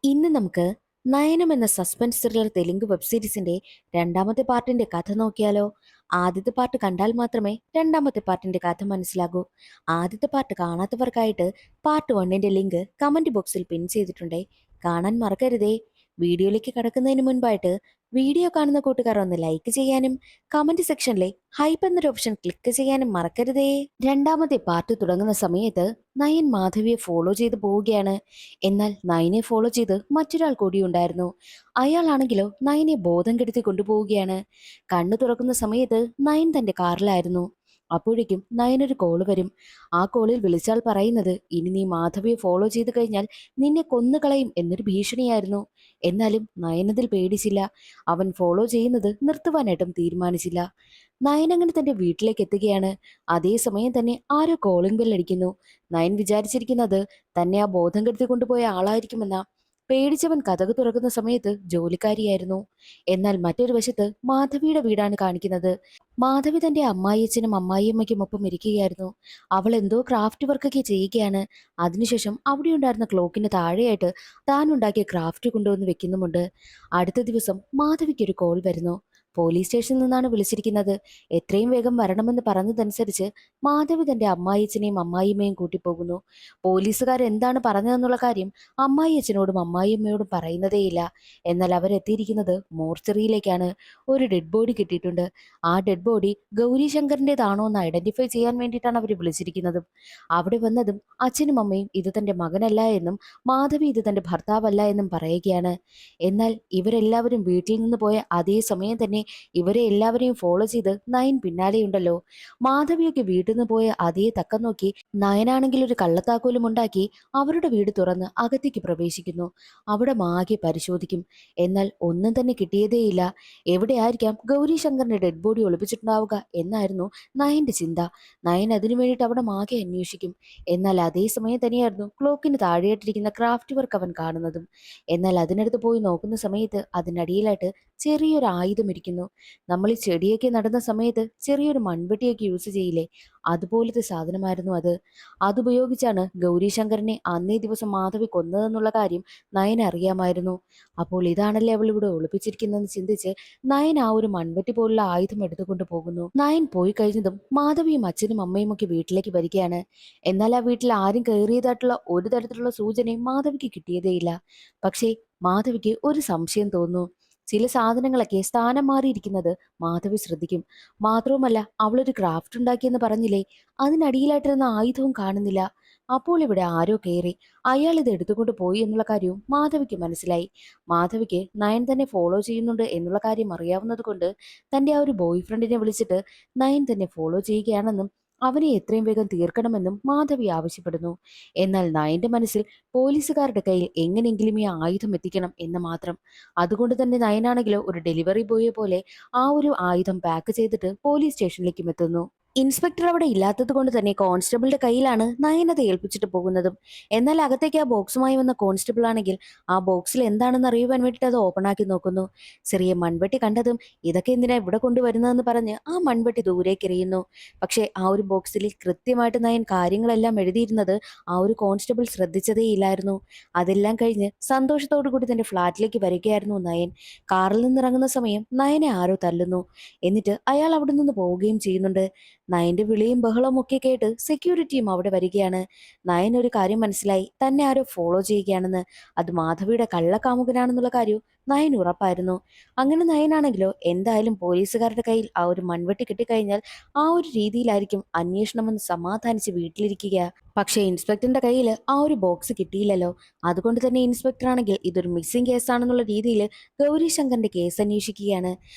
ഇന്ന് നമുക്ക് നയനം എന്ന സസ്പെൻസ് ത്രില്ലർ തെലുങ്ക് വെബ് സീരീസിന്റെ രണ്ടാമത്തെ പാർട്ടിന്റെ കഥ നോക്കിയാലോ? ആദ്യത്തെ പാർട്ട് കണ്ടാൽ മാത്രമേ രണ്ടാമത്തെ പാർട്ടിന്റെ കഥ മനസ്സിലാകൂ. ആദ്യത്തെ പാർട്ട് കാണാത്തവർക്കായിട്ട് പാർട്ട് വണ്ണിന്റെ ലിങ്ക് കമന്റ് ബോക്സിൽ പിൻ ചെയ്തിട്ടുണ്ടേ, കാണാൻ മറക്കരുതേ. വീഡിയോയിലേക്ക് കടക്കുന്നതിന് മുൻപായിട്ട് വീഡിയോ കാണുന്ന കൂട്ടുകാർ ഒന്ന് ലൈക്ക് ചെയ്യാനും കമന്റ് സെക്ഷനിലെ ഹൈപ്പ് എന്നൊരു ഓപ്ഷൻ ക്ലിക്ക് ചെയ്യാനും മറക്കരുതേ. രണ്ടാമത്തെ പാർട്ട് തുടങ്ങുന്ന സമയത്ത് നയൻ മാധവിയെ ഫോളോ ചെയ്ത് പോവുകയാണ്. എന്നാൽ നയനെ ഫോളോ ചെയ്ത് മറ്റൊരാൾ കൂടിയുണ്ടായിരുന്നു. അയാളാണെങ്കിലോ നയനെ ബോധം കെടുത്തി കൊണ്ടുപോവുകയാണ്. കണ്ണു തുറക്കുന്ന സമയത്ത് നയൻ തന്റെ കാറിലായിരുന്നു. അപ്പോഴേക്കും നയനൊരു കോള് വരും. ആ കോളിൽ വിളിച്ചാൽ പറയുന്നത്, ഇനി നീ മാധവിയെ ഫോളോ ചെയ്ത് കഴിഞ്ഞാൽ നിന്നെ കൊന്നുകളയും എന്നൊരു ഭീഷണിയായിരുന്നു. എന്നാലും നയനതിൽ പേടിച്ചില്ല. അവൻ ഫോളോ ചെയ്യുന്നത് നിർത്തുവാനായിട്ടും തീരുമാനിച്ചില്ല. നയൻ അങ്ങനെ തന്റെ വീട്ടിലേക്ക് എത്തുകയാണ്. അതേസമയം തന്നെ ആരോ കോളിംഗ് ബെൽ അടിക്കുന്നു. നയൻ വിചാരിച്ചിരിക്കുന്നത് തന്നെ ആ ബോധം കെടുത്തി കൊണ്ടുപോയ ആളായിരിക്കുമെന്ന. പേടിച്ചവൻ കതക് തുറക്കുന്ന സമയത്ത് ജോലിക്കാരിയായിരുന്നു. എന്നാൽ മറ്റൊരു വശത്ത് മാധവിയുടെ വീടാണ് കാണിക്കുന്നത്. മാധവി തന്റെ അമ്മായിയച്ഛനും അമ്മായിയമ്മയ്ക്കും ഒപ്പം ഇരിക്കുകയായിരുന്നു. അവൾ എന്തോ ക്രാഫ്റ്റ് വർക്കൊക്കെ ചെയ്യുകയാണ്. അതിനുശേഷം അവിടെ ഉണ്ടായിരുന്ന ക്ലോക്കിന് താഴെയായിട്ട് താൻ ഉണ്ടാക്കിയ ക്രാഫ്റ്റ് കൊണ്ടുവന്ന് വെക്കുന്നുമുണ്ട്. അടുത്ത ദിവസം മാധവിക്ക് ഒരു കോൾ വരുന്നു. പോലീസ് സ്റ്റേഷനിൽ നിന്നാണ് വിളിച്ചിരിക്കുന്നത്. എത്രയും വേഗം വരണമെന്ന് പറഞ്ഞതനുസരിച്ച് മാധവി തന്റെ അമ്മായിയച്ഛനെയും അമ്മായിയമ്മയും കൂട്ടിപ്പോകുന്നു. പോലീസുകാർ എന്താണ് പറഞ്ഞതെന്നുള്ള കാര്യം അമ്മായിയച്ഛനോടും അമ്മായിയമ്മയോടും പറയുന്നതേയില്ല. എന്നാൽ അവരെത്തിയിരിക്കുന്നത് മോർച്ചറിയിലേക്കാണ്. ഒരു ഡെഡ് ബോഡി കിട്ടിയിട്ടുണ്ട്. ആ ഡെഡ് ബോഡി ഗൗരി ശങ്കറിൻ്റെതാണോ എന്ന് ഐഡന്റിഫൈ ചെയ്യാൻ വേണ്ടിയിട്ടാണ് അവർ വിളിച്ചിരിക്കുന്നതും. അവിടെ വന്നതും അച്ഛനും അമ്മയും ഇത് തന്റെ മകനല്ല എന്നും മാധവി ഇത് തന്റെ ഭർത്താവല്ല എന്നും പറയുകയാണ്. എന്നാൽ ഇവരെല്ലാവരും വീട്ടിൽ നിന്ന് പോയ അതേ സമയം തന്നെ ഇവരെ എല്ലാവരെയും ഫോളോ ചെയ്ത് നയൻ പിന്നാലെയുണ്ടല്ലോ. മാധവിയൊക്കെ വീട്ടിൽ നിന്ന് പോയ അതേ തക്കം നോക്കി നയനാണെങ്കിൽ ഒരു കള്ളത്താക്കോലും ഉണ്ടാക്കി അവരുടെ വീട് തുറന്ന് അകത്തേക്ക് പ്രവേശിക്കുന്നു. അവിടെ മാകെ പരിശോധിക്കും. എന്നാൽ ഒന്നും തന്നെ കിട്ടിയതേയില്ല. എവിടെയായിരിക്കാം ഗൗരി ശങ്കറിന്റെ ഡെഡ് ബോഡി ഒളിപ്പിച്ചിട്ടുണ്ടാവുക എന്നായിരുന്നു നയന്റെ ചിന്ത. നയൻ അതിനു വേണ്ടിയിട്ട് അവിടെ മാകെ അന്വേഷിക്കും. എന്നാൽ അതേ സമയം തന്നെയായിരുന്നു ക്ലോക്കിന് താഴെയായിട്ടിരിക്കുന്ന ക്രാഫ്റ്റ് വർക്ക് അവൻ കാണുന്നതും. എന്നാൽ അതിനടുത്ത് പോയി നോക്കുന്ന സമയത്ത് അതിനടിയിലായിട്ട് ചെറിയൊരു ആയുധം ഇരിക്കുന്നു. നമ്മൾ ഈ ചെടിയൊക്കെ നടുന്ന സമയത്ത് ചെറിയൊരു മൺവെട്ടിയൊക്കെ യൂസ് ചെയ്യില്ലേ, അതുപോലത്തെ സാധനമായിരുന്നു അത്. അതുപയോഗിച്ചാണ് ഗൗരീശങ്കരനെ അന്നേ ദിവസം മാധവി കൊന്നതെന്നുള്ള കാര്യം നയൻ അറിയാമായിരുന്നു. അപ്പോൾ ഇതാണല്ലേ അവൾ ഇവിടെ ഒളിപ്പിച്ചിരിക്കുന്നതെന്ന് ചിന്തിച്ച് നയൻ ആ ഒരു മൺവെട്ടി പോലുള്ള ആയുധം എടുത്തുകൊണ്ട് പോകുന്നു. നയൻ പോയി കഴിഞ്ഞതും മാധവിയും അച്ഛനും അമ്മയും ഒക്കെ വീട്ടിലേക്ക് വരികയാണ്. എന്നാൽ ആ വീട്ടിൽ ആരും കയറിയതായിട്ടുള്ള ഒരു തരത്തിലുള്ള സൂചനയും മാധവിക്ക് കിട്ടിയതേയില്ല. പക്ഷേ മാധവിക്ക് ഒരു സംശയം തോന്നുന്നു. ചില സാധനങ്ങളൊക്കെ സ്ഥാനം മാറിയിരിക്കുന്നത് മാധവി ശ്രദ്ധിക്കും. മാത്രവുമല്ല, അവളൊരു ക്രാഫ്റ്റ് ഉണ്ടാക്കിയെന്ന് പറഞ്ഞില്ലേ, അതിനടിയിലായിട്ടിരുന്ന ആയുധവും കാണുന്നില്ല. അപ്പോൾ ഇവിടെ ആരോ കയറി അയാൾ ഇത് എടുത്തുകൊണ്ട് പോയി എന്നുള്ള കാര്യവും മാധവിക്ക് മനസ്സിലായി. മാധവിക്ക് നയൻ തന്നെ ഫോളോ ചെയ്യുന്നുണ്ട് എന്നുള്ള കാര്യം അറിയാവുന്നത് കൊണ്ട് തന്റെ ആ ഒരു ബോയ് ഫ്രണ്ടിനെ വിളിച്ചിട്ട് നയൻ തന്നെ ഫോളോ ചെയ്യുകയാണെന്നും അവനെ എത്രയും വേഗം തീർക്കണമെന്നും മാധവി ആവശ്യപ്പെടുന്നു. എന്നാൽ നയന്റെ മനസ്സിൽ പോലീസുകാരുടെ കയ്യിൽ എങ്ങനെയെങ്കിലും ഈ ആയുധം എത്തിക്കണം എന്ന് മാത്രം. അതുകൊണ്ട് തന്നെ നയനാണെങ്കിലോ ഒരു ഡെലിവറി ബോയെ പോലെ ആ ഒരു ആയുധം പാക്ക് ചെയ്തിട്ട് പോലീസ് സ്റ്റേഷനിലേക്കും എത്തുന്നു. ഇൻസ്പെക്ടർ അവിടെ ഇല്ലാത്തത് കൊണ്ട് തന്നെ കോൺസ്റ്റബിളിന്റെ കയ്യിലാണ് നയനത് ഏൽപ്പിച്ചിട്ട് പോകുന്നതും. എന്നാൽ അകത്തേക്ക് ആ ബോക്സുമായി വന്ന കോൺസ്റ്റബിൾ ആണെങ്കിൽ ആ ബോക്സിൽ എന്താണെന്ന് അറിയുവാൻ വേണ്ടിയിട്ട് അത് ഓപ്പൺ ആക്കി നോക്കുന്നു. ചെറിയ മൺവെട്ടി കണ്ടതും ഇതൊക്കെ എന്തിനാ ഇവിടെ കൊണ്ടുവരുന്നതെന്ന് പറഞ്ഞ് ആ മൺവെട്ടി ദൂരേക്ക് എറിയുന്നു. പക്ഷേ ആ ഒരു ബോക്സിൽ കൃത്യമായിട്ട് നയൻ കാര്യങ്ങളെല്ലാം എഴുതിയിരുന്നത് ആ ഒരു കോൺസ്റ്റബിൾ ശ്രദ്ധിച്ചതേയില്ലായിരുന്നു. അതെല്ലാം കഴിഞ്ഞ് സന്തോഷത്തോടു കൂടി തന്റെ ഫ്ളാറ്റിലേക്ക് വരികയായിരുന്നു നയൻ. കാറിൽ നിന്നിറങ്ങുന്ന സമയം നയനെ ആരോ തല്ലുന്നു. എന്നിട്ട് അയാൾ അവിടെ നിന്ന് പോവുകയും ചെയ്യുന്നുണ്ട്. നയന്റെ വിളിയും ബഹളവും ഒക്കെ കേട്ട് സെക്യൂരിറ്റിയും അവിടെ വരികയാണ്. നയൻ ഒരു കാര്യം മനസ്സിലായി, തന്നെ ആരോ ഫോളോ ചെയ്യുകയാണെന്ന്. അത് മാധവിയുടെ കള്ളക്കാമുകനാണെന്നുള്ള കാര്യം നയൻ ഉറപ്പായിരുന്നു. അങ്ങനെ നയനാണെങ്കിലോ എന്തായാലും പോലീസുകാരുടെ കയ്യിൽ ആ ഒരു മൺവെട്ടി കിട്ടിക്കഴിഞ്ഞാൽ ആ ഒരു രീതിയിലായിരിക്കും അന്വേഷണമെന്ന് സമാധാനിച്ച് വീട്ടിലിരിക്കുക. പക്ഷേ ഇൻസ്പെക്ടറിന്റെ കയ്യിൽ ആ ഒരു ബോക്സ് കിട്ടിയില്ലല്ലോ. അതുകൊണ്ട് തന്നെ ഇൻസ്പെക്ടർ ആണെങ്കിൽ ഇതൊരു മിസ്സിംഗ് കേസാണെന്നുള്ള രീതിയിൽ ഗൗരി ശങ്കറിന്റെ കേസ് അന്വേഷിക്കുകയാണ്.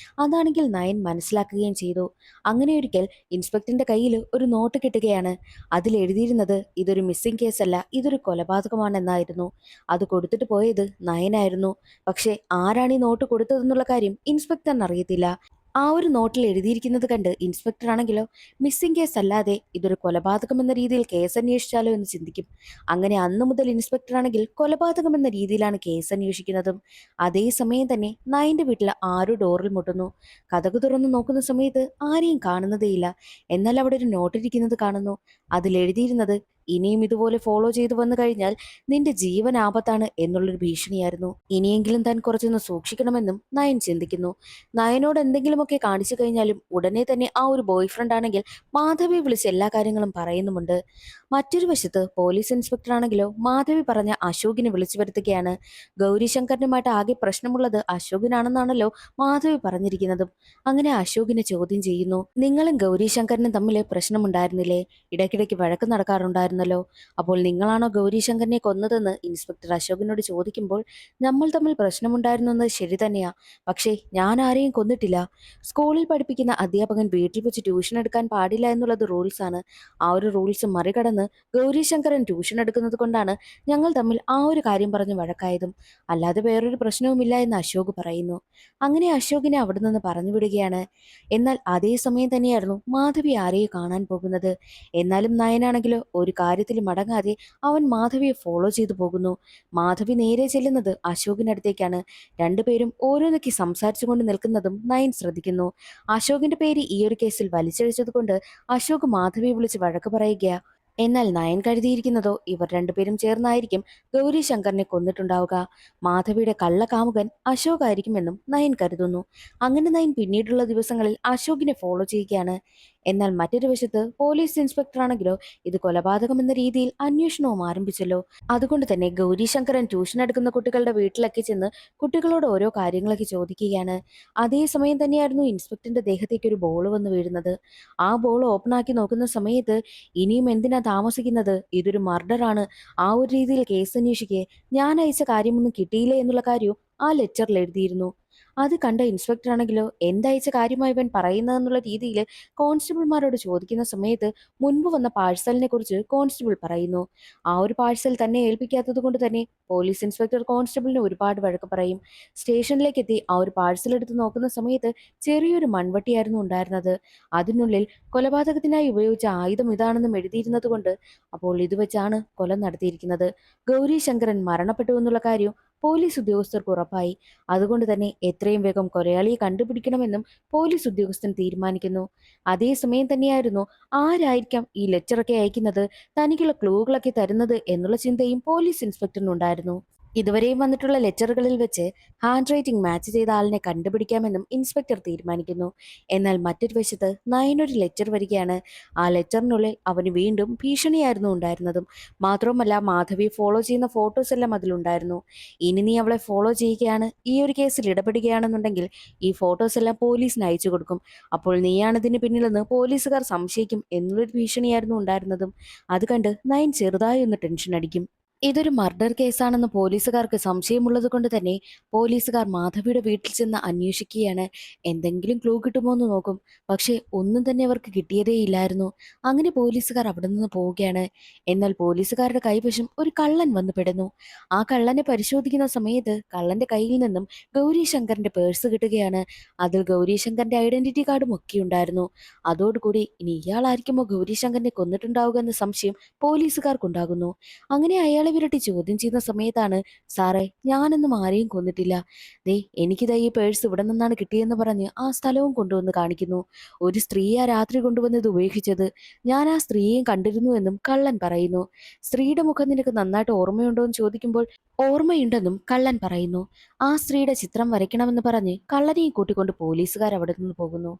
അതാണെങ്കിൽ നയൻ മനസ്സിലാക്കുകയും ചെയ്തു. അങ്ങനെ ഒരിക്കൽ ഇൻസ്പെക്ടറിന്റെ കയ്യിൽ ഒരു നോട്ട് കിട്ടുകയാണ്. അതിൽ എഴുതിയിരുന്നത് ഇതൊരു മിസ്സിംഗ് കേസല്ല, ഇതൊരു കൊലപാതകമാണെന്നായിരുന്നു. അത് കൊടുത്തിട്ട് പോയത് നയനായിരുന്നു. പക്ഷെ ആരാണ് ഈ നോട്ട് കൊടുത്തതെന്നുള്ള കാര്യം ഇൻസ്പെക്ടറിന് അറിയത്തില്ല. ആ ഒരു നോട്ടിൽ എഴുതിയിരിക്കുന്നത് കണ്ട് ഇൻസ്പെക്ടർ ആണെങ്കിലോ മിസ്സിംഗ് കേസ് അല്ലാതെ ഇതൊരു കൊലപാതകം എന്ന രീതിയിൽ കേസ് അന്വേഷിച്ചാലോ എന്ന് ചിന്തിക്കും. അങ്ങനെ അന്നു മുതൽ ഇൻസ്പെക്ടർ ആണെങ്കിൽ കൊലപാതകം എന്ന രീതിയിലാണ് കേസ് അന്വേഷിക്കുന്നതും. അതേസമയം തന്നെ നയന്റെ വീട്ടിൽ ആരോ ഡോറിൽ മുട്ടുന്നു. കതക് തുറന്ന് നോക്കുന്ന സമയത്ത് ആരെയും കാണുന്നതേയില്ല. എന്നാൽ അവിടെ ഒരു നോട്ട് ഇരിക്കുന്നത് കാണുന്നു. അതിൽ എഴുതിയിരുന്നത് ഇനിയും ഇതുപോലെ ഫോളോ ചെയ്തു വന്നു കഴിഞ്ഞാൽ നിന്റെ ജീവൻ ആപത്താണ് എന്നുള്ളൊരു ഭീഷണിയായിരുന്നു. ഇനിയെങ്കിലും താൻ കുറച്ചൊന്ന് സൂക്ഷിക്കണമെന്നും നയൻ ചിന്തിക്കുന്നു. നയനോട് എന്തെങ്കിലുമൊക്കെ കാണിച്ചു കഴിഞ്ഞാലും ഉടനെ തന്നെ ആ ഒരു ബോയ് ഫ്രണ്ട് ആണെങ്കിൽ മാധവിയെ വിളിച്ച് എല്ലാ കാര്യങ്ങളും പറയുന്നുമുണ്ട്. മറ്റൊരു വശത്ത് പോലീസ് ഇൻസ്പെക്ടർ ആണെങ്കിലോ മാധവി പറഞ്ഞ അശോകിനെ വിളിച്ചു വരുത്തുകയാണ്. ഗൗരിശങ്കറിനുമായിട്ട് ആകെ പ്രശ്നമുള്ളത് അശോകിനാണെന്നാണല്ലോ മാധവി പറഞ്ഞിരിക്കുന്നതും. അങ്ങനെ അശോകിനെ ചോദ്യം ചെയ്യുന്നു. നിങ്ങളും ഗൗരിശങ്കറിനും തമ്മിൽ പ്രശ്നമുണ്ടായിരുന്നില്ലേ? ഇടയ്ക്കിടയ്ക്ക് വഴക്ക് നടക്കാറുണ്ടായിരുന്നല്ലോ. അപ്പോൾ നിങ്ങളാണോ ഗൗരിശങ്കറിനെ കൊന്നതെന്ന് ഇൻസ്പെക്ടർ അശോകിനോട് ചോദിക്കുമ്പോൾ, നമ്മൾ തമ്മിൽ പ്രശ്നമുണ്ടായിരുന്നെന്നത് ശരി തന്നെയാ. പക്ഷേ ഞാൻ ആരെയും കൊന്നിട്ടില്ല. സ്കൂളിൽ പഠിപ്പിക്കുന്ന അധ്യാപകൻ വീട്ടിൽ വെച്ച് ട്യൂഷൻ എടുക്കാൻ പാടില്ല എന്നുള്ളത് റൂൾസാണ്. ആ ഒരു റൂൾസ് മറികടന്ന് ഗൗരിശങ്കരൻ ട്യൂഷൻ എടുക്കുന്നത് കൊണ്ടാണ് ഞങ്ങൾ തമ്മിൽ ആ ഒരു കാര്യം പറഞ്ഞ് വഴക്കായതും. അല്ലാതെ വേറൊരു പ്രശ്നവുമില്ല എന്ന് അശോക് പറയുന്നു. അങ്ങനെ അശോകിനെ അവിടെ നിന്ന് പറഞ്ഞു വിടുകയാണ്. എന്നാൽ അതേ സമയം തന്നെയായിരുന്നു മാധവി ആരെയോ കാണാൻ പോകുന്നത്. എന്നാലും നയനാണെങ്കിലോ ഒരു കാര്യത്തിൽ മടങ്ങാതെ അവൻ മാധവിയെ ഫോളോ ചെയ്തു പോകുന്നു. മാധവി നേരെ ചെല്ലുന്നത് അശോകിനടുത്തേക്കാണ്. രണ്ടുപേരും ഓരോന്നൊക്കെ സംസാരിച്ചുകൊണ്ട് നിൽക്കുന്നതും നയൻ ശ്രദ്ധിക്കുന്നു. അശോകിന്റെ പേര് ഈ ഒരു കേസിൽ വലിച്ചഴിച്ചതുകൊണ്ട് അശോക് മാധവിയെ വിളിച്ച് വഴക്ക് പറയുകയാ. എന്നാൽ നയൻ കരുതിയിരിക്കുന്നതോ ഇവർ രണ്ടുപേരും ചേർന്നായിരിക്കും ഗൗരി ശങ്കറിനെ കൊന്നിട്ടുണ്ടാവുക. മാധവിയുടെ കള്ളകാമുകൻ അശോക് ആയിരിക്കുമെന്നും നയൻ കരുതുന്നു. അങ്ങനെ നയൻ പിന്നീടുള്ള ദിവസങ്ങളിൽ അശോകിനെ ഫോളോ ചെയ്യുകയാണ്. എന്നാൽ മറ്റൊരു വശത്ത് പോലീസ് ഇൻസ്പെക്ടർ ആണെങ്കിലോ ഇത് കൊലപാതകം എന്ന രീതിയിൽ അന്വേഷണവും ആരംഭിച്ചല്ലോ. അതുകൊണ്ട് തന്നെ ഗൗരി ശങ്കരൻ ട്യൂഷൻ എടുക്കുന്ന കുട്ടികളുടെ വീട്ടിലൊക്കെ ചെന്ന് കുട്ടികളോട് ഓരോ കാര്യങ്ങളൊക്കെ ചോദിക്കുകയാണ്. അതേസമയം തന്നെയായിരുന്നു ഇൻസ്പെക്ടറിന്റെ ദേഹത്തേക്ക് ഒരു ബോൾ വന്ന് വീഴുന്നത്. ആ ബോൾ ഓപ്പൺ ആക്കി നോക്കുന്ന സമയത്ത് ഇനിയും എന്തിനാ താമസിക്കുന്നത്, ഇതൊരു മർഡറാണ്, ആ ഒരു രീതിയിൽ കേസ് അന്വേഷിക്കേ, ഞാൻ അയച്ച കാര്യമൊന്നും കിട്ടിയില്ലേ എന്നുള്ള കാര്യവും ആ ലെറ്ററിൽ എഴുതിയിരുന്നു. അത് കണ്ട ഇൻസ്പെക്ടർ ആണെങ്കിലോ എന്തയച്ച കാര്യമായി ഇവൻ പറയുന്നതെന്നുള്ള രീതിയിൽ കോൺസ്റ്റബിൾമാരോട് ചോദിക്കുന്ന സമയത്ത് മുൻപ് വന്ന പാഴ്സലിനെ കുറിച്ച് കോൺസ്റ്റബിൾ പറയുന്നു. ആ ഒരു പാഴ്സൽ തന്നെ ഏൽപ്പിക്കാത്തത് കൊണ്ട് തന്നെ പോലീസ് ഇൻസ്പെക്ടർ കോൺസ്റ്റബിളിനെ ഒരുപാട് വഴക്ക് പറയും. സ്റ്റേഷനിലേക്ക് എത്തി ആ ഒരു പാഴ്സൽ എടുത്ത് നോക്കുന്ന സമയത്ത് ചെറിയൊരു മൺവട്ടിയായിരുന്നു ഉണ്ടായിരുന്നത്. അതിനുള്ളിൽ കൊലപാതകത്തിനായി ഉപയോഗിച്ച ആയുധം ഇതാണെന്നും എഴുതിയിരുന്നത് കൊണ്ട് അപ്പോൾ ഇത് വെച്ചാണ് കൊല നടത്തിയിരിക്കുന്നത്. ഗൗരി ശങ്കരൻ മരണപ്പെട്ടു എന്നുള്ള കാര്യം പോലീസ് ഉദ്യോഗസ്ഥർക്ക് ഉറപ്പായി. അതുകൊണ്ട് തന്നെ എത്രയും വേഗം കൊലയാളിയെ കണ്ടുപിടിക്കണമെന്നും പോലീസ് ഉദ്യോഗസ്ഥൻ തീരുമാനിക്കുന്നു. അതേസമയം തന്നെയായിരുന്നു ആരായിരിക്കാം ഈ ലെറ്ററൊക്കെ അയക്കുന്നത്, തനിക്കുള്ള ക്ലൂകളൊക്കെ തരുന്നത് എന്നുള്ള ചിന്തയും പോലീസ് ഇൻസ്പെക്ടറിനുണ്ടായിരുന്നു. ഇതുവരെയും വന്നിട്ടുള്ള ലെറ്ററുകളിൽ വെച്ച് ഹാൻഡ് റൈറ്റിംഗ് മാച്ച് ചെയ്ത ആളിനെ കണ്ടുപിടിക്കാമെന്നും ഇൻസ്പെക്ടർ തീരുമാനിക്കുന്നു. എന്നാൽ മറ്റൊരു വശത്ത് നയനൊരു ലെറ്റർ വരികയാണ്. ആ ലെറ്ററിനുള്ളിൽ അവന് വീണ്ടും ഭീഷണിയായിരുന്നു ഉണ്ടായിരുന്നതും. മാത്രവുമല്ല മാധവിയെ ഫോളോ ചെയ്യുന്ന ഫോട്ടോസ് എല്ലാം അതിലുണ്ടായിരുന്നു. ഇനി നീ അവളെ ഫോളോ ചെയ്യുകയാണ്, ഈ ഒരു കേസിൽ ഇടപെടുകയാണെന്നുണ്ടെങ്കിൽ ഈ ഫോട്ടോസ് എല്ലാം പോലീസിന് അയച്ചു കൊടുക്കും. അപ്പോൾ നീയാണ് ഇതിന് പിന്നിലെന്ന് പോലീസുകാർ സംശയിക്കും എന്നുള്ളൊരു ഭീഷണിയായിരുന്നു ഉണ്ടായിരുന്നതും. അത് കണ്ട് നയൻ ചെറുതായി ഒന്ന് ടെൻഷൻ അടിക്കും. ഇതൊരു മർഡർ കേസാണെന്ന് പോലീസുകാർക്ക് സംശയമുള്ളത് കൊണ്ട് തന്നെ പോലീസുകാർ മാധവിയുടെ വീട്ടിൽ ചെന്ന് അന്വേഷിക്കുകയാണ്. എന്തെങ്കിലും ക്ലൂ കിട്ടുമോ എന്ന് നോക്കും. പക്ഷെ ഒന്നും തന്നെ അവർക്ക് കിട്ടിയതേയില്ലായിരുന്നു. അങ്ങനെ പോലീസുകാർ അവിടെ നിന്ന് പോവുകയാണ്. എന്നാൽ പോലീസുകാരുടെ കൈവശം ഒരു കള്ളൻ വന്നു പെടുന്നു. ആ കള്ളനെ പരിശോധിക്കുന്ന സമയത്ത് കള്ളന്റെ കയ്യിൽ നിന്നും ഗൗരി ശങ്കറിന്റെ പേഴ്സ് കിട്ടുകയാണ്. അതിൽ ഗൗരി ശങ്കറിന്റെ ഐഡന്റിറ്റി കാർഡും ഒക്കെ ഉണ്ടായിരുന്നു. അതോടുകൂടി ഇനി ഇയാളായിരിക്കുമോ ഗൗരി ശങ്കറിനെ കൊന്നിട്ടുണ്ടാവുക എന്ന സംശയം പോലീസുകാർക്കുണ്ടാകുന്നു. അങ്ങനെ അയാളെ വിരട്ടി ചോദ്യം ചെയ്യുന്ന സമയത്താണ്, സാറേ ഞാനൊന്നും ആരെയും കൊന്നിട്ടില്ല, ദേ എനിക്കിതാ ഈ പേഴ്സ് ഇവിടെ നിന്നാണ് കിട്ടിയെന്ന് പറഞ്ഞ് ആ സ്ഥലവും കൊണ്ടുവന്ന് കാണിക്കുന്നു. ഒരു സ്ത്രീയാ രാത്രി കൊണ്ടുവന്ന് ഇത് ഉപേക്ഷിച്ചത്, ഞാൻ ആ സ്ത്രീയെയും കണ്ടിരുന്നു എന്നും കള്ളൻ പറയുന്നു. സ്ത്രീയുടെ മുഖം നിനക്ക് നന്നായിട്ട് ഓർമ്മയുണ്ടോ എന്ന് ചോദിക്കുമ്പോൾ ഓർമ്മയുണ്ടെന്നും കള്ളൻ പറയുന്നു. ആ സ്ത്രീയുടെ ചിത്രം വരയ്ക്കണമെന്ന് പറഞ്ഞ് കള്ളനെയും കൂട്ടിക്കൊണ്ട് പോലീസുകാർ അവിടെ നിന്ന് പോകുന്നു.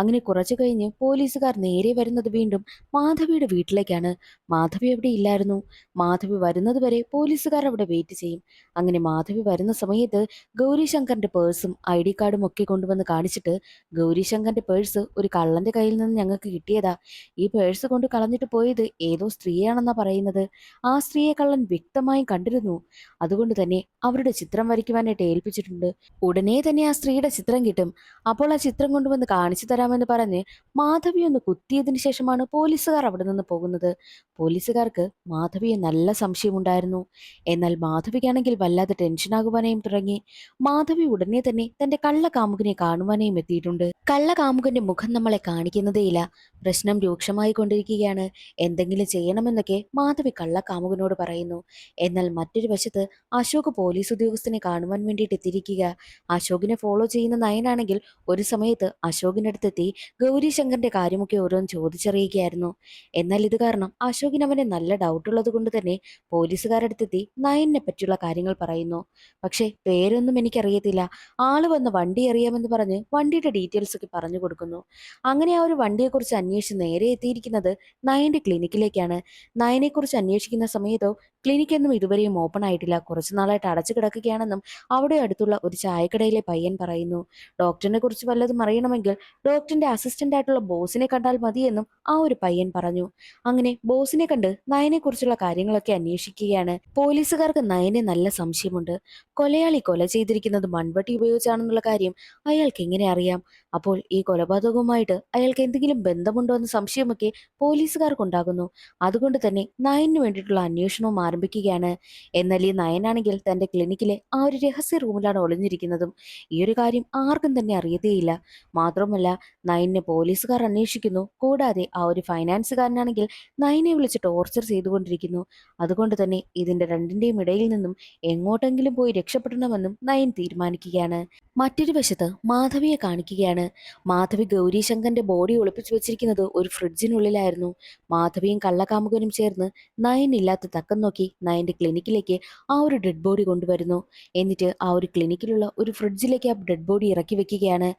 അങ്ങനെ കുറച്ചു കഴിഞ്ഞ് പോലീസുകാർ നേരെ വരുന്നത് വീണ്ടും മാധവിയുടെ വീട്ടിലേക്കാണ്. മാധവി അവിടെ ഇല്ലായിരുന്നു. മാധവി വരുന്നത് വരെ പോലീസുകാർ അവിടെ വെയിറ്റ് ചെയ്യും. അങ്ങനെ മാധവി വരുന്ന സമയത്ത് ഗൗരിശങ്കറിന്റെ പേഴ്സും ID കാർഡും ഒക്കെ കൊണ്ടുവന്ന് കാണിച്ചിട്ട്, ഗൗരിശങ്കറിന്റെ പേഴ്സ് ഒരു കള്ളന്റെ കയ്യിൽ നിന്ന് ഞങ്ങൾക്ക് കിട്ടിയതാ, ഈ പേഴ്സ് കൊണ്ട് കളഞ്ഞിട്ട് പോയത് ഏതോ സ്ത്രീയാണെന്നാ പറയുന്നത്, ആ സ്ത്രീയെ കള്ളൻ വ്യക്തമായും കണ്ടിരുന്നു, അതുകൊണ്ട് തന്നെ അവരുടെ ചിത്രം വരയ്ക്കുവാനായിട്ട് ഏൽപ്പിച്ചിട്ടുണ്ട്, ഉടനെ തന്നെ ആ സ്ത്രീയുടെ ചിത്രം കിട്ടും, അപ്പോൾ ആ ചിത്രം കൊണ്ടുവന്ന് കാണിച്ചു തരാമെന്ന് പറഞ്ഞ് മാധവി ഒന്ന് കുത്തിയതിനു ശേഷമാണ് പോലീസുകാർ അവിടെ നിന്ന് പോകുന്നത്. പോലീസുകാർക്ക് മാധവിയെ നല്ല സംശയമുണ്ടായിരുന്നു. എന്നാൽ മാധവിക്കാണെങ്കിൽ വല്ലാതെ ടെൻഷനാകുവാനായും തുടങ്ങി. മാധവി ഉടനെ തന്നെ തന്റെ കള്ള കാമുകനെ കാണുവാനായും എത്തിയിട്ടുണ്ട്. കള്ളകാമുകന്റെ മുഖം നമ്മളെ കാണിക്കുന്നതേയില്ല. പ്രശ്നം രൂക്ഷമായി കൊണ്ടിരിക്കുകയാണ്. എന്തെങ്കിലും ചെയ്യണമെന്നൊക്കെ മാധവി കള്ളകാമുകനോട് പറയുന്നു. എന്നാൽ മറ്റൊരു വശത്ത് അശോക് പോലീസ് ഉദ്യോഗസ്ഥനെ കാണുവാൻ വേണ്ടിയിട്ട് എത്തിയിരിക്കുക. അശോകിനെ ഫോളോ ചെയ്യുന്ന നയനാണെങ്കിൽ ഒരു സമയത്ത് അശോകിനടുത്തെത്തി ഗൗരീശങ്കറിന്റെ കാര്യമൊക്കെ ഓരോന്ന് ചോദിച്ചറിയുകയായിരുന്നു. എന്നാൽ ഇത് കാരണം അശോകിന് അവനെ നല്ല ഡൗട്ടുള്ളത് കൊണ്ട് തന്നെ പോലീസുകാരടുത്തെത്തി നയനെ പറ്റിയുള്ള കാര്യങ്ങൾ പറയുന്നു. പക്ഷേ പേരൊന്നും എനിക്കറിയത്തില്ല, ആള് വന്ന വണ്ടി അറിയാമെന്ന് പറഞ്ഞ് വണ്ടിയുടെ ഡീറ്റെയിൽസ് ഒക്കെ പറഞ്ഞു കൊടുക്കുന്നു. അങ്ങനെ ആ ഒരു വണ്ടിയെക്കുറിച്ച് അന്വേഷിച്ച് നേരെ എത്തിയിരിക്കുന്നത് നയന്റെ ക്ലിനിക്കിലേക്കാണ്. നയനെക്കുറിച്ച് അന്വേഷിക്കുന്ന സമയത്തോ ക്ലിനിക്കൊന്നും ഇതുവരെയും ഓപ്പൺ ആയിട്ടില്ല, കുറച്ചു നാളായിട്ട് അടച്ചു കിടക്കുകയാണെന്നും അവിടെ അടുത്തുള്ള ഒരു ചായക്കടയിലെ പയ്യൻ പറയുന്നു. ഡോക്ടറിനെ കുറിച്ച് വല്ലതും അറിയണമെങ്കിൽ ഡോക്ടറിന്റെ അസിസ്റ്റന്റ് ആയിട്ടുള്ള ബോസിനെ കണ്ടാൽ മതിയെന്നും ആ ഒരു പയ്യൻ പറഞ്ഞു. അങ്ങനെ ബോസിനെ കണ്ട് നയനെ കുറിച്ചുള്ള കാര്യങ്ങളൊക്കെ അന്വേഷിക്കുകയാണ്. പോലീസുകാർക്ക് നയനെ നല്ല സംശയമുണ്ട്. കൊലയാളി കൊല ചെയ്തിരിക്കുന്നത് മൺവെട്ടി ഉപയോഗിച്ചാണെന്നുള്ള കാര്യം അയാൾക്ക് എങ്ങനെ അറിയാം? അപ്പോൾ ഈ കൊലപാതകവുമായിട്ട് അയാൾക്ക് എന്തെങ്കിലും ബന്ധമുണ്ടോ എന്ന സംശയമൊക്കെ പോലീസുകാർക്കുണ്ടാകുന്നു. അതുകൊണ്ട് തന്നെ നയനു വേണ്ടിയിട്ടുള്ള അന്വേഷണവും ആരംഭിക്കുകയാണ്. എന്നാൽ ഈ നയനാണെങ്കിൽ തന്റെ ക്ലിനിക്കിലെ ആ ഒരു രഹസ്യ റൂമിലാണ് ഒളിഞ്ഞിരിക്കുന്നതും. ഈ ഒരു കാര്യം ആർക്കും തന്നെ അറിയത്തേയില്ല. മാത്രമല്ല, നയനെ പോലീസുകാർ അന്വേഷിക്കുന്നു. കൂടാതെ ആ ഒരു ഫൈനാൻസുകാരനാണെങ്കിൽ നയനെ വിളിച്ച് ടോർച്ചർ ചെയ്തുകൊണ്ടിരിക്കുന്നു. അതുകൊണ്ട് തന്നെ ഇതിന്റെ രണ്ടിന്റെയും ഇടയിൽ നിന്നും എങ്ങോട്ടെങ്കിലും പോയി രക്ഷപ്പെടണമെന്നും നയൻ തീരുമാനിക്കുകയാണ്. മറ്റൊരു വശത്ത് മാധവിയെ കാണിക്കുകയാണ്. മാധവി ഗൗരീശങ്കറിന്റെ ബോഡി ഒളിപ്പിച്ചു വെച്ചിരിക്കുന്നത് ഒരു ഫ്രിഡ്ജിനുള്ളിലായിരുന്നു. മാധവിയും കള്ളകാമുകനും ചേർന്ന് നയൻ ഇല്ലാത്ത തക്കം നോക്കി നയന്റെ ക്ലിനിക്കിലേക്ക് ആ ഒരു ഡെഡ് ബോഡി കൊണ്ടുവരുന്നു. എന്നിട്ട് ആ ഒരു ക്ലിനിക്കിലുള്ള ഒരു ഫ്രിഡ്ജിലേക്ക് ആ ഡെഡ് ബോഡി ഇറക്കി വെക്കുകയാണ്.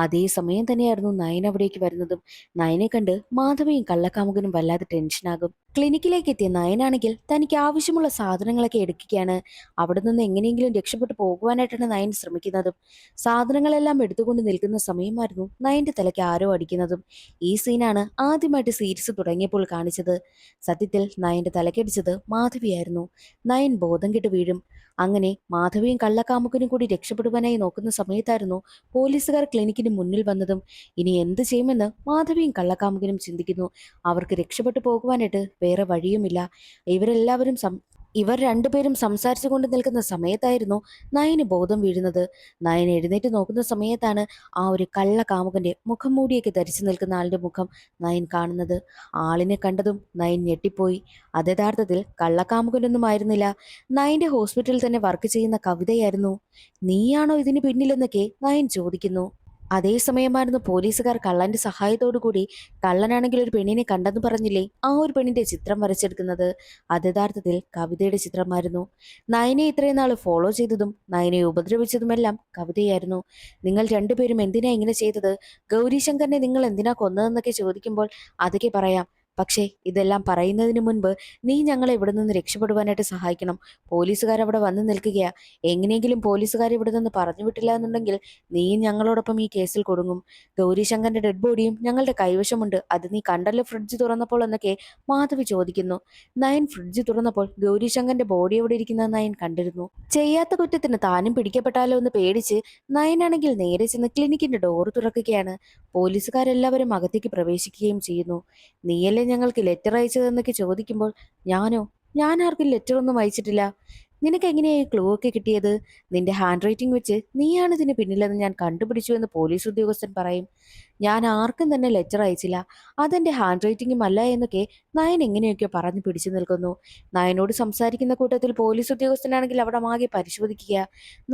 അതേ സമയം തന്നെയായിരുന്നു നയൻ അവിടേക്ക് വരുന്നതും. നയനെ കണ്ട് മാധവിയും കള്ളക്കാമുകനും വല്ലാതെ ടെൻഷനാകും. ക്ലിനിക്കിലേക്ക് എത്തിയ നയനാണെങ്കിൽ തനിക്ക് ആവശ്യമുള്ള സാധനങ്ങളൊക്കെ എടുക്കുകയാണ്. അവിടെ നിന്ന് എങ്ങനെയെങ്കിലും രക്ഷപ്പെട്ടു പോകുവാനായിട്ടാണ് നയൻ ശ്രമിക്കുന്നതും. സാധനങ്ങളെല്ലാം എടുത്തുകൊണ്ട് നിൽക്കുന്ന സമയമായിരുന്നു നയന്റെ തലയ്ക്ക് ആരോ അടിക്കുന്നതും. ഈ സീനാണ് ആദ്യമായിട്ട് സീരീസ് തുടങ്ങിയപ്പോൾ കാണിച്ചത്. സത്യത്തിൽ നയന്റെ തലക്കടിച്ചത് മാധവിയായിരുന്നു. നയൻ ബോധം കെട്ട് വീഴും. അങ്ങനെ മാധവിയും കള്ളക്കാമുകനും കൂടി രക്ഷപ്പെടുവാനായി നോക്കുന്ന സമയത്തായിരുന്നു പോലീസുകാർ ക്ലിനിക്കിന് മുന്നിൽ വന്നതും. ഇനി എന്ത് ചെയ്യുമെന്ന് മാധവിയും കള്ളക്കാമുകനും ചിന്തിക്കുന്നു. അവർക്ക് രക്ഷപ്പെട്ടു പോകുവാനായിട്ട് വേറെ വഴിയുമില്ല. ഇവരെല്ലാവരും ഇവർ രണ്ടുപേരും സംസാരിച്ചു കൊണ്ട് നിൽക്കുന്ന സമയത്തായിരുന്നു നയന് ബോധം വീഴുന്നത്. നയൻ എഴുന്നേറ്റ് നോക്കുന്ന സമയത്താണ് ആ ഒരു കള്ള കാമുകന്റെ മുഖം മൂടിയൊക്കെ ധരിച്ചു നിൽക്കുന്ന ആളുടെ മുഖം നയൻ കാണുന്നത്. ആളിനെ കണ്ടതും നയൻ ഞെട്ടിപ്പോയി. അത് യഥാർത്ഥത്തിൽ കള്ളക്കാമുകനൊന്നും ആയിരുന്നില്ല, നയന്റെ ഹോസ്പിറ്റലിൽ തന്നെ വർക്ക് ചെയ്യുന്ന കവിതയായിരുന്നു. നീയാണോ ഇതിന് പിന്നിലെന്നൊക്കെ നയൻ ചോദിക്കുന്നു. അതേസമയമായിരുന്നു പോലീസുകാർ കള്ളന്റെ സഹായത്തോടു കൂടി, കള്ളനാണെങ്കിൽ ഒരു പെണ്ണിനെ കണ്ടെന്ന് പറഞ്ഞില്ലേ, ആ ഒരു പെണ്ണിന്റെ ചിത്രം വരച്ചെടുക്കുന്നത്. അത് യഥാർത്ഥത്തിൽ കവിതയുടെ ചിത്രമായിരുന്നു. നയനെ ഇത്രയും നാൾ ഫോളോ ചെയ്തതും നയനെ ഉപദ്രവിച്ചതുമെല്ലാം കവിതയായിരുന്നു. നിങ്ങൾ രണ്ടുപേരും എന്തിനാ ഇങ്ങനെ ചെയ്തത്? ഗൗരീശങ്കറിനെ നിങ്ങൾ എന്തിനാ കൊന്നതെന്നൊക്കെ ചോദിക്കുമ്പോൾ അതൊക്കെ പറയാം. പക്ഷേ ഇതെല്ലാം പറയുന്നതിന് മുൻപ് നീ ഞങ്ങളെ ഇവിടെ നിന്ന് രക്ഷപ്പെടുവാനായിട്ട് സഹായിക്കണം. പോലീസുകാരവിടെ വന്ന് നിൽക്കുകയാ. എങ്ങനെയെങ്കിലും പോലീസുകാർ ഇവിടെ നിന്ന് പറഞ്ഞു വിട്ടില്ല എന്നുണ്ടെങ്കിൽ നീയും ഞങ്ങളോടൊപ്പം ഈ കേസിൽ കൊടുങ്ങും. ഗൗരീശങ്കറിന്റെ ഡെഡ് ബോഡിയും ഞങ്ങളുടെ കൈവശമുണ്ട്, അത് നീ കണ്ടല്ലോ ഫ്രിഡ്ജ് തുറന്നപ്പോൾ എന്നൊക്കെ മാധവി ചോദിക്കുന്നു. നയൻ ഫ്രിഡ്ജ് തുറന്നപ്പോൾ ഗൗരീശങ്കറിന്റെ ബോഡി എവിടെ ഇരിക്കുന്നത് നയൻ കണ്ടിരുന്നു. ചെയ്യാത്ത കുറ്റത്തിന് താനും പിടിക്കപ്പെട്ടാലോ എന്ന് പേടിച്ച് നയനാണെങ്കിൽ നേരെ ചെന്ന് ക്ലിനിക്കിന്റെ ഡോർ തുറക്കുകയാണ്. പോലീസുകാരെല്ലാവരും അകത്തേക്ക് പ്രവേശിക്കുകയും ചെയ്യുന്നു. നീയല്ലേ ഞങ്ങൾക്ക് ലെറ്റർ അയച്ചതെന്നൊക്കെ ചോദിക്കുമ്പോൾ ഞാൻ ആർക്കും ലെറ്റർ ഒന്നും അയച്ചിട്ടില്ല. നിനക്ക് എങ്ങനെയാ ഈ ക്ലൂ ഒക്കെ കിട്ടിയത്? നിന്റെ ഹാൻഡ് റൈറ്റിംഗ് വെച്ച് നീയാണ് ഇതിന് പിന്നിലെന്ന് ഞാൻ കണ്ടുപിടിച്ചു എന്ന് പോലീസ് ഉദ്യോഗസ്ഥൻ പറയും. ഞാൻ ആർക്കും തന്നെ ലെറ്റർ അയച്ചില്ല, അതെന്റെ ഹാൻഡ് റൈറ്റിംഗും അല്ല എന്നൊക്കെ നയൻ എങ്ങനെയൊക്കെയോ പറഞ്ഞു പിടിച്ചു നിൽക്കുന്നു. നയനോട് സംസാരിക്കുന്ന കൂട്ടത്തിൽ പോലീസ് ഉദ്യോഗസ്ഥനാണെങ്കിൽ അവിടെ ആകെ പരിശോധിക്കുക.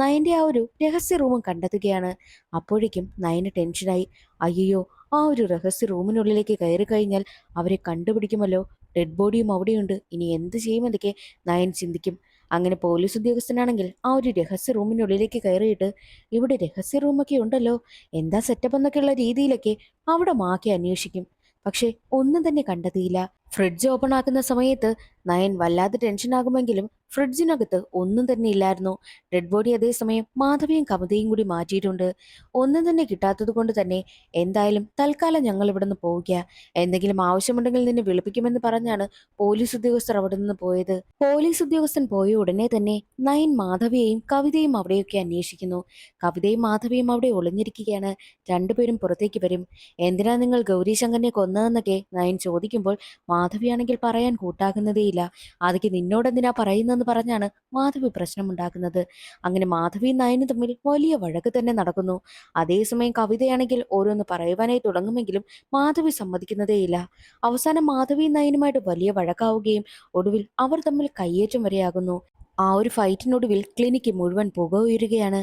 നയന്റെ ആ ഒരു രഹസ്യ റൂമും കണ്ടെത്തുകയാണ്. അപ്പോഴേക്കും നയന് ടെൻഷനായി. അയ്യോ, ആ ഒരു രഹസ്യ റൂമിനുള്ളിലേക്ക് കയറി കഴിഞ്ഞാൽ അവരെ കണ്ടുപിടിക്കുമല്ലോ, ഡെഡ് ബോഡിയും അവിടെയുണ്ട്, ഇനി എന്ത് ചെയ്യുമെന്നൊക്കെ നയൻ ചിന്തിക്കും. അങ്ങനെ പോലീസ് ഉദ്യോഗസ്ഥനാണെങ്കിൽ ആ ഒരു രഹസ്യ റൂമിനുള്ളിലേക്ക് കയറിയിട്ട് ഇവിടെ രഹസ്യ റൂമൊക്കെ ഉണ്ടല്ലോ, എന്താ സെറ്റപ്പ് എന്നൊക്കെയുള്ള രീതിയിലൊക്കെ അവിടെ മാക്കി അന്വേഷിക്കും. പക്ഷെ ഒന്നും തന്നെ കണ്ടെത്തിയില്ല. ഫ്രിഡ്ജ് ഓപ്പൺ ആക്കുന്ന സമയത്ത് നയൻ വല്ലാതെ ടെൻഷനാകുമെങ്കിലും ഫ്രിഡ്ജിനകത്ത് ഒന്നും തന്നെ ഇല്ലായിരുന്നു. ഡെഡ് ബോഡി അതേസമയം മാധവിയും കവിതയും കൂടി മാറ്റിയിട്ടുണ്ട്. ഒന്നും തന്നെ കിട്ടാത്തത് കൊണ്ട് തന്നെ എന്തായാലും തൽക്കാലം ഞങ്ങൾ ഇവിടെ നിന്ന് പോവുക, എന്തെങ്കിലും ആവശ്യമുണ്ടെങ്കിൽ നിന്നെ വിളിപ്പിക്കുമെന്ന് പറഞ്ഞാണ് പോലീസ് ഉദ്യോഗസ്ഥർ അവിടെ നിന്ന് പോയത്. പോലീസ് ഉദ്യോഗസ്ഥൻ പോയ ഉടനെ തന്നെ നയൻ മാധവിയെയും കവിതയും അവിടെയൊക്കെ അന്വേഷിക്കുന്നു. കവിതയും മാധവിയും അവിടെ ഒളിഞ്ഞിരിക്കുകയാണ്. രണ്ടുപേരും പുറത്തേക്ക് വരും. എന്തിനാ നിങ്ങൾ ഗൗരീശങ്കറിനെ കൊന്നതെന്നൊക്കെ നയൻ ചോദിക്കുമ്പോൾ മാധവിയാണെങ്കിൽ പറയാൻ കൂട്ടാകുന്നതേയില്ല. അതൊക്കെ നിന്നോടെന്തിനാ പറയുന്നെന്ന് എന്ന് പറഞ്ഞാണ് മാധവി പ്രശ്നമുണ്ടാക്കുന്നത്. അങ്ങനെ മാധവിയും നയനും തമ്മിൽ വലിയ വഴക്ക് തന്നെ നടക്കുന്നു. അതേസമയം കവിതയാണെങ്കിൽ ഓരോന്ന് പറയുവാനായി തുടങ്ങുമെങ്കിലും മാധവി സമ്മതിക്കുന്നതേയില്ല. അവസാനം മാധവിയും നയനുമായിട്ട് വലിയ വഴക്കാവുകയും ഒടുവിൽ അവർ തമ്മിൽ കയ്യേറ്റം വരെയാകുന്നു. ആ ഒരു ഫൈറ്റിനൊടുവിൽ ക്ലിനിക്ക് മുഴുവൻ പുക ഉയരുകയാണ്.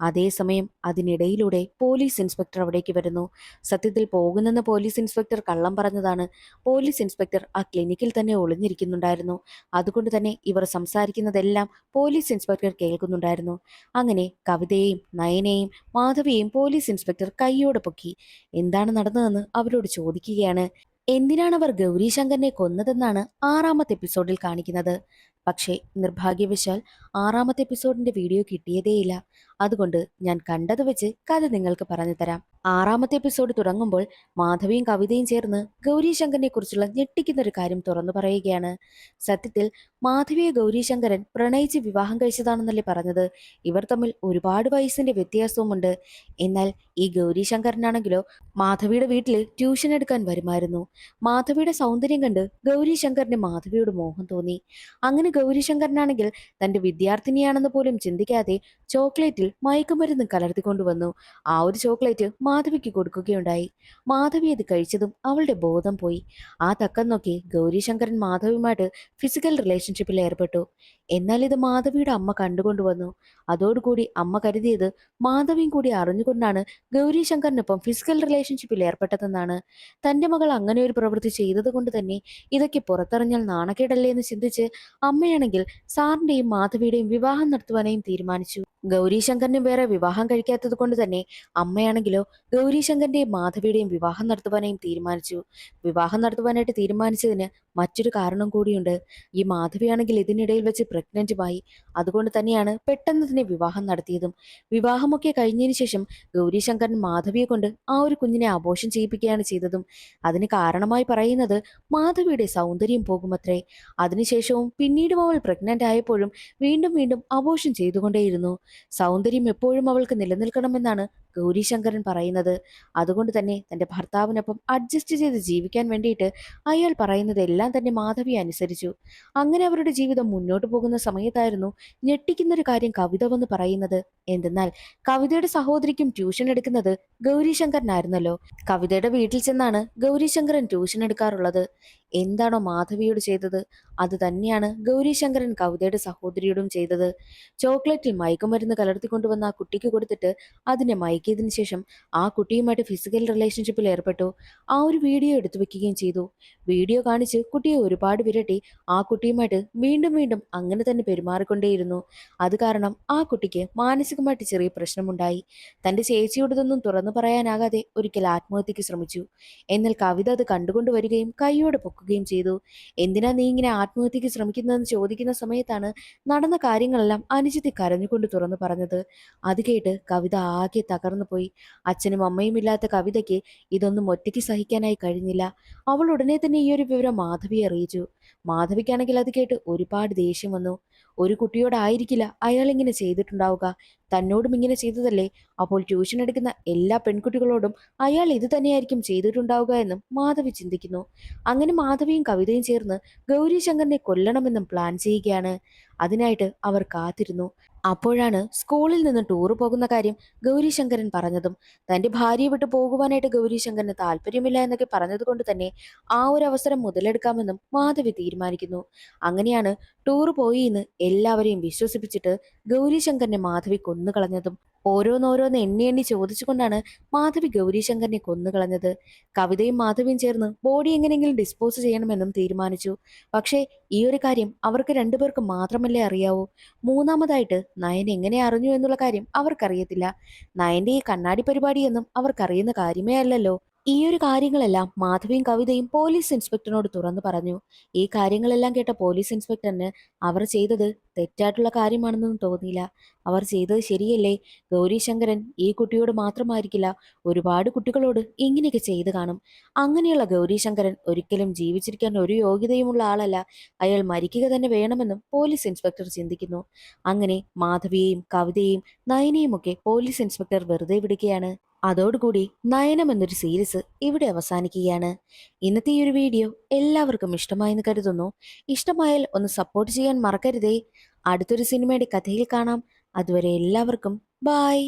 അതേസമയം അതിനിടയിലൂടെ പോലീസ് ഇൻസ്പെക്ടർ അവിടേക്ക് വരുന്നു. സത്യത്തിൽ പോകുന്നെന്ന് പോലീസ് ഇൻസ്പെക്ടർ കള്ളം പറഞ്ഞതാണ്. പോലീസ് ഇൻസ്പെക്ടർ ആ ക്ലിനിക്കിൽ തന്നെ ഒളിഞ്ഞിരിക്കുന്നുണ്ടായിരുന്നു. അതുകൊണ്ട് തന്നെ ഇവർ സംസാരിക്കുന്നതെല്ലാം പോലീസ് ഇൻസ്പെക്ടർ കേൾക്കുന്നുണ്ടായിരുന്നു. അങ്ങനെ കവിതയെയും നയനെയും മാധവിയെയും പോലീസ് ഇൻസ്പെക്ടർ കൈയോടെ പൊക്കി. എന്താണ് നടന്നതെന്ന് അവരോട് ചോദിക്കുകയാണ്. എന്തിനാണ് അവർ ഗൗരി ശങ്കറിനെ കൊന്നതെന്നാണ് 6ാമത്തെ എപ്പിസോഡിൽ കാണിക്കുന്നത്. പക്ഷേ നിർഭാഗ്യവശാൽ 6ാമത്തെ എപ്പിസോഡിന്റെ വീഡിയോ കിട്ടിയതേയില്ല. അതുകൊണ്ട് ഞാൻ കണ്ടത് വെച്ച് കഥ നിങ്ങൾക്ക് പറഞ്ഞു തരാം. 6ാമത്തെ എപ്പിസോഡ് തുടങ്ങുമ്പോൾ മാധവിയും കവിതയും ചേർന്ന് ഗൗരീശങ്കറിനെ കുറിച്ചുള്ള ഞെട്ടിക്കുന്ന ഒരു കാര്യം തുറന്നു പറയുകയാണ്. സത്യത്തിൽ മാധവിയെ ഗൗരീശങ്കരൻ പ്രണയിച്ച് വിവാഹം കഴിച്ചതാണെന്നല്ലേ പറഞ്ഞത്. ഇവർ തമ്മിൽ ഒരുപാട് വയസ്സിന്റെ വ്യത്യാസവുമുണ്ട്. എന്നാൽ ഈ ഗൗരീശങ്കരനാണെങ്കിലോ മാധവിയുടെ വീട്ടിൽ ട്യൂഷൻ എടുക്കാൻ വരുമായിരുന്നു. മാധവിയുടെ സൗന്ദര്യം കണ്ട് ഗൗരീശങ്കറിന് മാധവിയോട് മോഹം തോന്നി. അങ്ങനെ ഗൗരീശങ്കരനാണെങ്കിൽ തന്റെ വിദ്യാർത്ഥിനിയാണെന്ന് പോലും ചിന്തിക്കാതെ ചോക്ലേറ്റിൽ മയക്കുമരുന്ന് കലർത്തിക്കൊണ്ടുവന്നു. ആ ഒരു ചോക്ലേറ്റ് മാധവിക്ക് കൊടുക്കുകയുണ്ടായി. മാധവി അത് കഴിച്ചതും അവളുടെ ബോധം പോയി. ആ തക്കം നോക്കി ഗൗരീശങ്കരൻ മാധവിയുമായിട്ട് ഫിസിക്കൽ റിലേഷൻഷിപ്പിൽ ഏർപ്പെട്ടു. എന്നാൽ ഇത് മാധവിയുടെ അമ്മ കണ്ടുകൊണ്ടുവന്നു. അതോടുകൂടി അമ്മ കരുതിയത് മാധവിയും കൂടി അറിഞ്ഞുകൊണ്ടാണ് ഗൗരീശങ്കറിനൊപ്പം ഫിസിക്കൽ റിലേഷൻഷിപ്പിൽ ഏർപ്പെട്ടതെന്നാണ്. തന്റെ മകൾ അങ്ങനെ ഒരു പ്രവൃത്തി ചെയ്തത് കൊണ്ട് തന്നെ ഇതൊക്കെ പുറത്തറിഞ്ഞാൽ നാണക്കേടല്ലേ എന്ന് ചിന്തിച്ച് അമ്മയാണെങ്കിൽ സാറിന്റെയും മാധവിയുടെയും വിവാഹം നടത്തുവാനായും തീരുമാനിച്ചു. ഗൗരീശങ്കറിനും വേറെ വിവാഹം കഴിക്കാത്തത് കൊണ്ട് തന്നെ അമ്മയാണെങ്കിലോ ഗൗരീശങ്കറിന്റെയും മാധവിയുടെയും വിവാഹം നടത്തുവാനായും തീരുമാനിച്ചു. വിവാഹം നടത്തുവാനായിട്ട് തീരുമാനിച്ചതിന് മറ്റൊരു കാരണം കൂടിയുണ്ട്. ഈ മാധവിയാണെങ്കിൽ ഇതിനിടയിൽ വെച്ച് പ്രഗ്നന്റുമായി. അതുകൊണ്ട് തന്നെയാണ് പെട്ടെന്ന് തന്നെ വിവാഹം നടത്തിയതും. വിവാഹമൊക്കെ കഴിഞ്ഞതിന് ശേഷം ഗൗരീശങ്കരൻ മാധവിയെ കൊണ്ട് ആ ഒരു കുഞ്ഞിനെ അബോർഷൻ ചെയ്യിപ്പിക്കുകയാണ് ചെയ്തതും. അതിന് കാരണമായി പറയുന്നത് മാധവിയുടെ സൗന്ദര്യം പോകുമത്രേ. അതിനുശേഷവും പിന്നീടും അവൾ പ്രഗ്നന്റ് ആയപ്പോഴും വീണ്ടും വീണ്ടും അബോർഷൻ ചെയ്തുകൊണ്ടേയിരുന്നു. സൗന്ദര്യം എപ്പോഴും അവൾക്ക് നിലനിൽക്കണമെന്നാണ് ഗൗരീശങ്കരൻ പറയുന്നത്. അതുകൊണ്ട് തന്നെ തന്റെ ഭർത്താവിനൊപ്പം അഡ്ജസ്റ്റ് ചെയ്ത് ജീവിക്കാൻ വേണ്ടിയിട്ട് അയാൾ പറയുന്നതെല്ലാം തന്നെ മാധവി അനുസരിച്ചു. അങ്ങനെ അവരുടെ ജീവിതം മുന്നോട്ട് പോകുന്ന സമയത്തായിരുന്നു ഞെട്ടിക്കുന്നൊരു കാര്യം കവിത വന്ന് പറയുന്നത്. എന്തെന്നാൽ കവിതയുടെ സഹോദരിക്കും ട്യൂഷൻ എടുക്കുന്നത് ഗൗരീശങ്കരനായിരുന്നല്ലോ. കവിതയുടെ വീട്ടിൽ ചെന്നാണ് ഗൗരീശങ്കരൻ ട്യൂഷൻ എടുക്കാറുള്ളത്. എന്താണോ മാധവിയോട് ചെയ്തത് അത് തന്നെയാണ് ഗൗരീശങ്കരൻ കവിതയുടെ സഹോദരിയോടും ചെയ്തത്. ചോക്ലേറ്റിൽ മയക്കുമരുന്ന് കലർത്തിക്കൊണ്ടുവന്ന ആ കുട്ടിക്ക് കൊടുത്തിട്ട് അതിനെ മയക്കിയതിനു ശേഷം ആ കുട്ടിയുമായിട്ട് ഫിസിക്കൽ റിലേഷൻഷിപ്പിൽ ഏർപ്പെട്ടു. ആ ഒരു വീഡിയോ എടുത്തു വെക്കുകയും ചെയ്തു. വീഡിയോ കാണിച്ച് കുട്ടിയെ ഒരുപാട് വിരട്ടി ആ കുട്ടിയുമായിട്ട് വീണ്ടും വീണ്ടും അങ്ങനെ തന്നെ പെരുമാറിക്കൊണ്ടേയിരുന്നു. അത് കാരണം ആ കുട്ടിക്ക് മാനസികമായിട്ട് ചെറിയ പ്രശ്നമുണ്ടായി. തന്റെ ചേച്ചിയോട് ഇതൊന്നും തുറന്നു പറയാനാകാതെ ഒരിക്കൽ ആത്മഹത്യക്ക് ശ്രമിച്ചു. എന്നാൽ കവിത അത് കണ്ടുകൊണ്ട് വരികയും കൈയോടെ പൊക്കുകയും ചെയ്തു. എന്തിനാ നീ ഇങ്ങനെ ആത്മഹത്യക്ക് ശ്രമിക്കുന്നതെന്ന് ചോദിക്കുന്ന സമയത്താണ് നടന്ന കാര്യങ്ങളെല്ലാം അനുജിത്ത് കരഞ്ഞുകൊണ്ട് തുറന്നു പറഞ്ഞത്. അത് കേട്ട് കവിത ആകെ തകർന്നു പോയി. അച്ഛനും അമ്മയും ഇല്ലാത്ത കവിതയ്ക്ക് ഇതൊന്നും ഒറ്റയ്ക്ക് സഹിക്കാനായി കഴിഞ്ഞില്ല. അവൾ ഉടനെ തന്നെ ഈ ഒരു വിവരം മാധവിയെ അറിയിച്ചു. മാധവിക്കാണെങ്കിൽ അത് കേട്ട് ഒരുപാട് ദേഷ്യം വന്നു. ഒരു കുട്ടിയോടായിരിക്കില്ല അയാൾ ഇങ്ങനെ ചെയ്തിട്ടുണ്ടാവുക, തന്നോടും ഇങ്ങനെ ചെയ്തതല്ലേ, അപ്പോൾ ട്യൂഷൻ എടുക്കുന്ന എല്ലാ പെൺകുട്ടികളോടും അയാൾ ഇത് തന്നെയായിരിക്കും ചെയ്തിട്ടുണ്ടാവുക എന്നും മാധവി ചിന്തിക്കുന്നു. അങ്ങനെ മാധവിയും കവിതയും ചേർന്ന് ഗൗരീശങ്കറിനെ കൊല്ലണമെന്നും പ്ലാൻ ചെയ്യുകയാണ്. അതിനായിട്ട് അവർ കാത്തിരുന്നു. അപ്പോഴാണ് സ്കൂളിൽ നിന്ന് ടൂർ പോകുന്ന കാര്യം ഗൗരീശങ്കരൻ പറഞ്ഞതും. തന്റെ ഭാര്യയെ വിട്ടു പോകുവാനായിട്ട് ഗൗരീശങ്കരന് താല്പര്യമില്ല എന്നൊക്കെ പറഞ്ഞതുകൊണ്ട് തന്നെ ആ ഒരു അവസരം മുതലെടുക്കാമെന്നും മാധവി തീരുമാനിക്കുന്നു. അങ്ങനെയാണ് ടൂർ പോയി എന്ന് എല്ലാവരെയും വിശ്വസിപ്പിച്ചിട്ട് ഗൗരീശങ്കരനെ മാധവി കൊന്നുകളഞ്ഞതും. ഓരോന്നോരോന്ന് എണ്ണി എണ്ണി ചോദിച്ചുകൊണ്ടാണ് മാധവി ഗൗരീശങ്കരനെ കൊന്നുകളഞ്ഞത്. കവിതയും മാധവിയും ചേർന്ന് ബോഡി എങ്ങനെയെങ്കിലും ഡിസ്പോസ് ചെയ്യണമെന്നും തീരുമാനിച്ചു. പക്ഷേ ഈ ഒരു കാര്യം അവർക്ക് രണ്ടുപേർക്കും മാത്രമല്ലേ അറിയാവൂ. മൂന്നാമതായിട്ട് നയൻ എങ്ങനെ അറിഞ്ഞു എന്നുള്ള കാര്യം അവർക്കറിയത്തില്ല. നയന്റെ ഈ കണ്ണാടി പരിപാടിയൊന്നും അവർക്കറിയുന്ന കാര്യമേ അല്ലല്ലോ. ഈ ഒരു കാര്യങ്ങളെല്ലാം മാധവിയും കവിതയും പോലീസ് ഇൻസ്പെക്ടറിനോട് തുറന്നു പറഞ്ഞു. ഈ കാര്യങ്ങളെല്ലാം കേട്ട പോലീസ് ഇൻസ്പെക്ടറിന് അവർ ചെയ്തത് തെറ്റായിട്ടുള്ള കാര്യമാണെന്നൊന്നും തോന്നിയില്ല. അവർ ചെയ്തത് ശരിയല്ലേ. ഗൗരീശങ്കരൻ ഈ കുട്ടിയോട് മാത്രമായിരിക്കില്ല, ഒരുപാട് കുട്ടികളോട് ഇങ്ങനെയൊക്കെ ചെയ്തു കാണും. അങ്ങനെയുള്ള ഗൗരീശങ്കരൻ ഒരിക്കലും ജീവിച്ചിരിക്കാൻ ഒരു യോഗ്യതയുമുള്ള ആളല്ല. അയാൾ മരിക്കുക തന്നെ വേണമെന്നും പോലീസ് ഇൻസ്പെക്ടർ ചിന്തിക്കുന്നു. അങ്ങനെ മാധവിയെയും കവിതയെയും നയനെയും ഒക്കെ പോലീസ് ഇൻസ്പെക്ടർ വെറുതെ വിടുകയാണ്. അതോടുകൂടി നയനം എന്നൊരു സീരീസ് ഇവിടെ അവസാനിക്കുകയാണ്. ഇന്നത്തെ ഈ ഒരു വീഡിയോ എല്ലാവർക്കും ഇഷ്ടമായെന്ന് കരുതുന്നു. ഇഷ്ടമായാൽ ഒന്ന് സപ്പോർട്ട് ചെയ്യാൻ മറക്കരുതേ. അടുത്തൊരു സിനിമയുടെ കഥയിൽ കാണാം. അതുവരെ എല്ലാവർക്കും ബായ്.